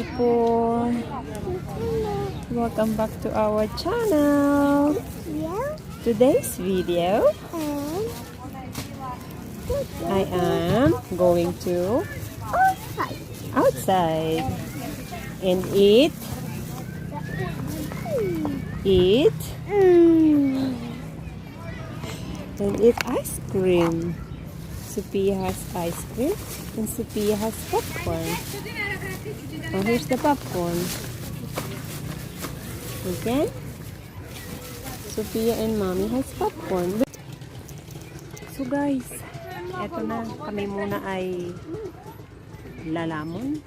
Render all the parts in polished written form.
people! Welcome back to our channel! Today's video, I am going to outside and eat ice cream. Sophia has ice cream and Sophia has popcorn. Oh, here's the popcorn. Okay? Sophia and Mommy has popcorn. So guys, eto na. Kami muna ay lalamon.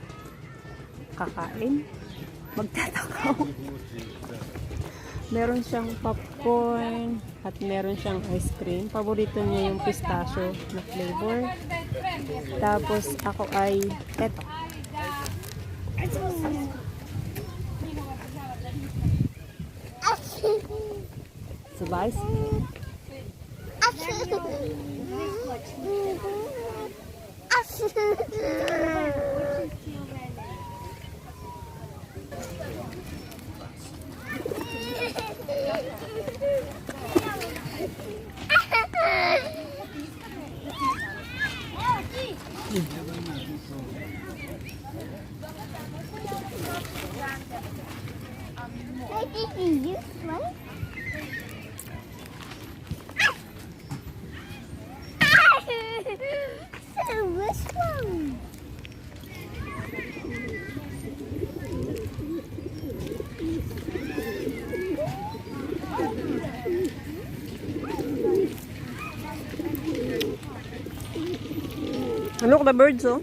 Kakain. Magtatakaw. Meron siyang popcorn at meron siyang ice cream. Paborito niya yung pistachio na flavor. Tapos ako ay eto. Sabay. Look, the birds, oh.